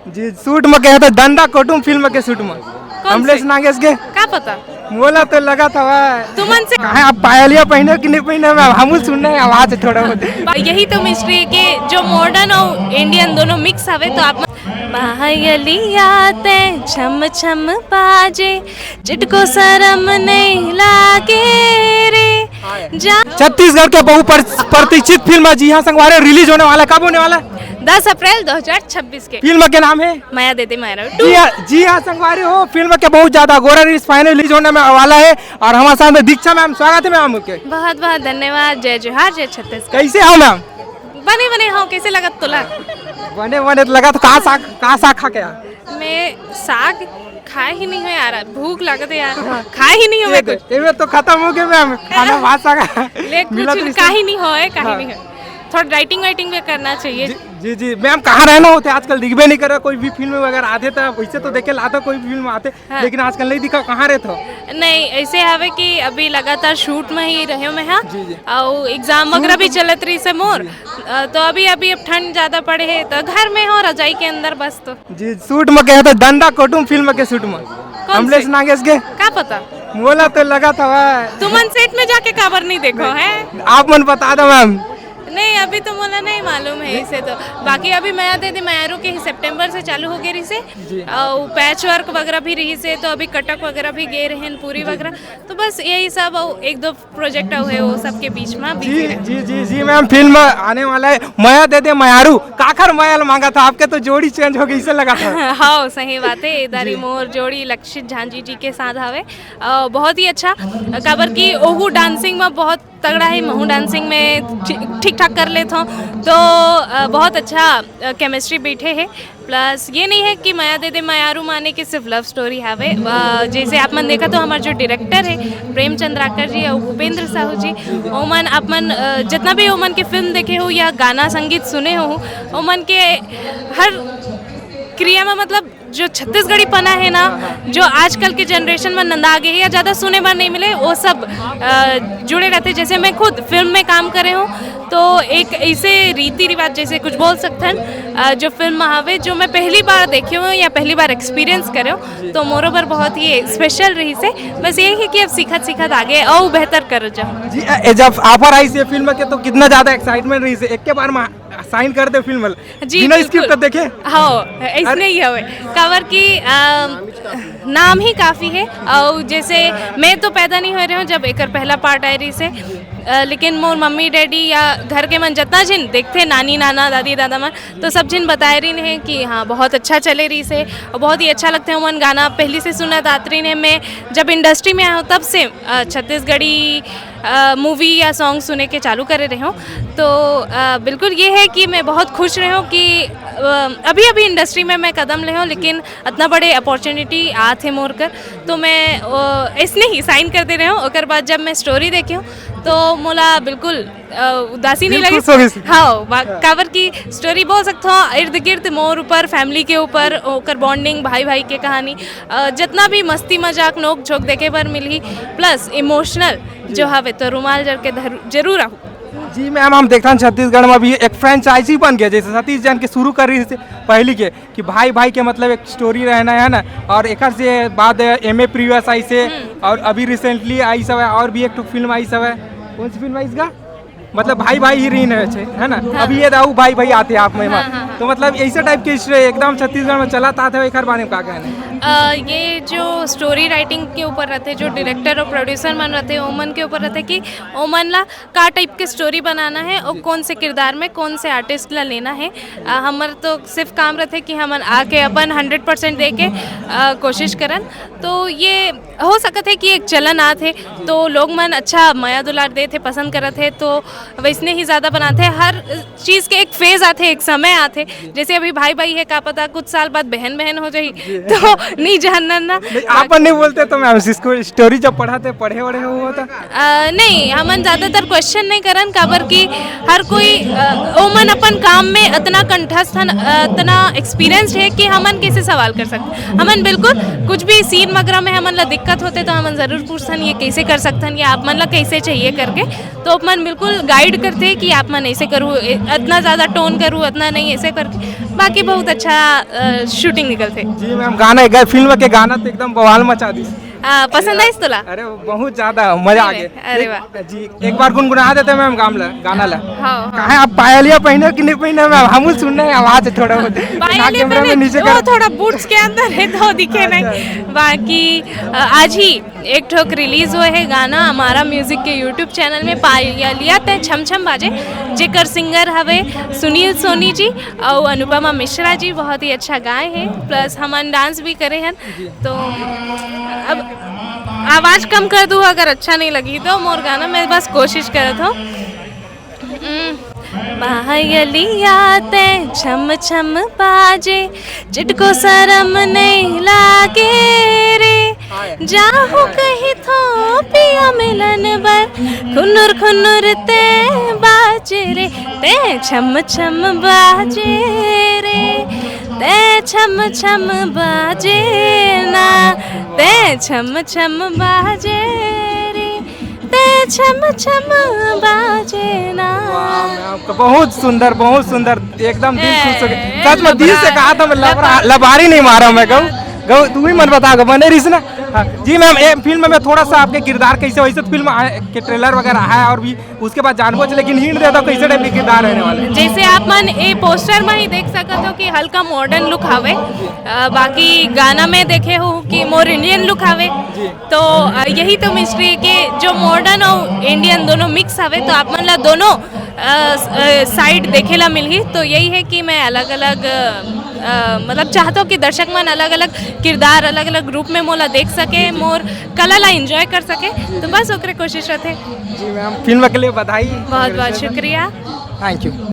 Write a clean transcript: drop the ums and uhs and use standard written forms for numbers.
जी suit में क्या था डंडा कोटुम फिल्म के सूट में कमलेश नागेश के क्या पता बोला तो लगा था तुमन से कहाँ आप पायलिया पहने कि नहीं पहने हम सुनने आवाज थोड़ा बहुत यही तो मिस्ट्री है कि जो मॉडर्न और इंडियन दोनों मिक्स हवे तो आप पायलिया ते छम छम बाजे जिनको शर्म नहीं लागे रे जा। छत्तीसगढ़ के बहु प्रतीक्षित फिल्म जी हाँ संगवारी रिलीज होने वाला, कब होने वाला? 10 अप्रैल 2026 के। फिल्म के नाम है माया दे दे माया जी हाँ संगवारी हो। फिल्म के बहुत ज्यादा गोरा फाइनल रिलीज होने में वाला है और हमारे साथ में दीक्षा मैम, स्वागत है मैम के। बहुत बहुत धन्यवाद। जय जोहार, जय छत्तीसगढ़। कैसे हो मैम? बने बने हो, कैसे लगा तुला? बने बने तो लगा तो कहाँ साग खा के मैं साग खाए ही नहीं हो यार, भूख लगत है यार, खाए ही नहीं हो मैं कुछ। ये तो खत्म हो गया मैम, खाना भात साग ले कुछ का ही नहीं हो है, का ही नहीं है। थोड़ा राइटिंग वाइटिंग भी करना चाहिए। जी जी मैम, कहाँ रहना होते आजकल दिखबे नहीं करे कोई भी फिल्म वगैरह आते तो वैसे तो देखे लाता कोई फिल्म आते हाँ। लेकिन आजकल नहीं दिखा, कहाँ रहते हो? नहीं ऐसे हवे कि अभी लगातार शूट में ही रहे मैं हाँ जी, जी। और एग्जाम वगैरह भी चलत रही से मोर तो अभी अब ठंड ज्यादा पड़े है तो घर में हो रजाई के अंदर बस। तो जी सूट में क्या था डंडा कोटुम फिल्म के सूट में कमलेश नागेश के क्या पता बोला तो लगा था तुमन सेट में जाके काबर नहीं देखो है? आप मन बता दो मैम। नहीं अभी तो मुझे नहीं मालूम है इसे तो। बाकी अभी माया दे दे मायारू के सितंबर से चालू हो गई रही से और पैच वर्क वगैरह भी रही से तो अभी कटक वगैरह भी गए रहे पूरी वगैरह तो बस यही सब एक दो प्रोजेक्ट हुए वो सब के बीच में जी जी जी जी मैम फिल्म आने वाला है माया दे दे मायारू। काखर मायाल मांगा था आपके तो जोड़ी चेंज हो गई इसे लगा था। हाँ सही बात है। इधर मोर जोड़ी लक्षित झांझी जी के साथ हवे बहुत ही अच्छा काबर की ओहू डांसिंग में बहुत तगड़ा है, महू डांसिंग में ठीक ठाक कर लेता हूँ तो बहुत अच्छा केमिस्ट्री बैठे है। प्लस ये नहीं है कि माया दे दे मायारू माने कि सिर्फ लव स्टोरी है। जैसे आप मन देखा तो हमारे जो डायरेक्टर है प्रेम चंद्राकर जी और भूपेंद्र साहू जी ओमन आप मन जितना भी ओमन की फिल्म देखे हो या गाना संगीत सुने हो ओमन के हर क्रिया में मतलब जो छत्तीसगढ़ी पना है ना जो आजकल के जनरेशन में नंदा आगे है या ज़्यादा सुने बार नहीं मिले वो सब जुड़े रहते। जैसे मैं खुद फिल्म में काम करे हूँ तो एक ऐसे रीति रिवाज जैसे कुछ बोल सकते हैं जो फिल्म हवे जो मैं पहली बार देखे हूँ या पहली बार एक्सपीरियंस करे हूँ तो मोरोबर बहुत ही स्पेशल रही से। बस यही है कि अब सीखत आगे और बेहतर कर जाऊँ। जी जब ऑफर आई से फिल्म के तो कितना ज्यादा एक्साइटमेंट रही से एक के बार में साइन कर दे फिल्म जी बिना स्क्रिप्ट देखे। हाँ ऐसे ही हवे कवर की नाम ही काफ़ी है और जैसे मैं तो पैदा नहीं हो रही हूँ जब एक पहला पार्ट आई रही से लेकिन मोर मम्मी डैडी या घर के मन जितना जिन देखते नानी नाना दादी दादा मन तो सब जिन बताए रही हैं कि हाँ बहुत अच्छा चले रही से और बहुत ही अच्छा लगता है। मन गाना पहली से सुना दातरी ने मैं जब इंडस्ट्री में आया हूँ तब से छत्तीसगढ़ी मूवी या सॉन्ग सुने के चालू करे रहे हूँ तो बिल्कुल ये है कि मैं बहुत खुश रही हूँ कि अभी अभी इंडस्ट्री में मैं कदम ले हूँ लेकिन इतना बड़े अपॉर्चुनिटी आ थे मोर कर तो मैं इसने ही साइन कर दे रहे हूँ। और बाद जब मैं स्टोरी देखी हूँ तो मोला बिल्कुल उदासी नहीं लगी। हाँ कावर की स्टोरी बोल सकता हूँ इर्द गिर्द मोर ऊपर फैमिली के ऊपर ओकर बॉन्डिंग भाई भाई के कहानी जितना भी मस्ती मजाक नोक झोंक देखे पर मिली प्लस इमोशनल जो हवे तो रुमाल जर के जरूर आहू। जी मैम हम देखते हैं छत्तीसगढ़ में भी एक फ्रेंचाइजी बन गया जैसे सतीश जैन के शुरू कर रही थी पहली के कि भाई भाई के मतलब एक स्टोरी रहना है ना और एक से बाद एम ए प्रीवियस आई से और अभी रिसेंटली आई सब है और भी एक फिल्म आई सब है। कौन सी फिल्म आई इसका मतलब भाई भाई ही रही है ना। हाँ। अभी ये दाऊ भाई भाई आते हैं आप में हाँ। तो मतलब ऐसे टाइप के एकदम छत्तीसगढ़ में चला था एक बारे में क्या कहना है? ये जो स्टोरी राइटिंग के ऊपर रहते जो डायरेक्टर और प्रोड्यूसर मन रहते ओमन के ऊपर रहते कि ओमन ला का टाइप के स्टोरी बनाना है और कौन से किरदार में कौन से आर्टिस्ट ला लेना है। हमार तो सिर्फ काम रहते कि हम आके अपन 100% दे के कोशिश करन तो ये हो सकत है कि एक चलन आते तो लोग मन अच्छा माया दुलार दे थे पसंद करत है तो वैसने ही ज़्यादा बनाते हैं। हर चीज़ के एक फेज़ आते एक समय आते जैसे अभी भाई भाई है का पता कुछ साल बाद बहन बहन हो जाए तो नहीं जानना ना आप नहीं बोलते तो मैं स्टोरी जब पढ़ाते पढ़े वढ़े हुआ था नहीं हमन ज़्यादातर क्वेश्चन नहीं करन काबर की हर कोई ओमन अपन काम में इतना कंठस्थ इतना एक्सपीरियंस है कि हमन कैसे सवाल कर सकते। हमन बिल्कुल कुछ भी सीन वगैरह में हमन ला दिक्कत होते तो हमन ज़रूर पूछतन ये कैसे कर सकतन या आप मन ला कैसे चाहिए करके तो अपन बिल्कुल गाइड करते कि आप मन ऐसे करूँ इतना ज़्यादा टोन करूँ इतना नहीं ऐसे करके बाकी बहुत अच्छा शूटिंग निकल थे। जी मैम, गाना एक फिल्म के गाना तो एकदम बवाल मचा दी। पसंद आई तुला? अरे बहुत ज्यादा मजा आ गया। अरे वाह। जी एक बार गुनगुना देते मैम गाना ला। हाँ, कहाँ आप पायलिया पहने कि नहीं पहने मैम, हम सुनने हैं आवाज थोड़ा बहुत कैमरा में नीचे वो कर। थोड़ा बूट्स के अंदर है तो दिखे नहीं। बाकी आज ही एक ठोक रिलीज हुए है गाना हमारा म्यूजिक के यूट्यूब चैनल में, पायलिया ते छम छम बाजे, जेकर सिंगर हवे सुनील सोनी जी और अनुपमा मिश्रा जी, बहुत ही अच्छा गाए हैं, प्लस हमन डांस भी करे हैं। तो अब आवाज़ कम कर दूँ अगर अच्छा नहीं लगी तो, मोर गाना मैं बस कोशिश करत हूँ। पायलिया ते छम छम बाजे, चिटको शरम नहीं लागे रे, जाहू कहीं थो पिया मिलन बर, खुनुर खुनुर ते बाजे रे, ते छम छम बाजे रे, ते छम छम बाजे ना, ते छम छम बाजे रे, ते छम छम बाजे ना। बहुत सुंदर एकदम दिल खुश हो गया। सच में दिल से कहा था, मैं लबारी नहीं मारा मैं। गौ तू ही मन बता, बने रही ना। हाँ जी मैम, फिल्म में थोड़ा सा आपके किरदार कैसे, वैसे तो फिल्म के ट्रेलर वगैरह है और भी उसके बाद जानबूझ, लेकिन हिंट दे दो कैसे टाइप के किरदार रहने वाले। जैसे आप मन ए पोस्टर में ही देख सकते हो कि हल्का मॉडर्न लुक हवे, बाकी गाना में देखे हो कि मोर इंडियन लुक हवे, तो यही तो मिस्ट्री है कि जो मॉडर्न और इंडियन दोनों मिक्स हवे, तो आप मन ला दोनों साइड देखेला मिलही। तो यही है कि मैं अलग अलग मतलब चाहता हूँ कि दर्शक मन अलग अलग किरदार अलग अलग रूप में मोला देख सके, मोर कला ला एंजॉय कर सके, तो बस ओकरे कोशिश रहते। जी मैम, फिल्म के लिए बधाई, बहुत बहुत शुक्रिया, थैंक यू।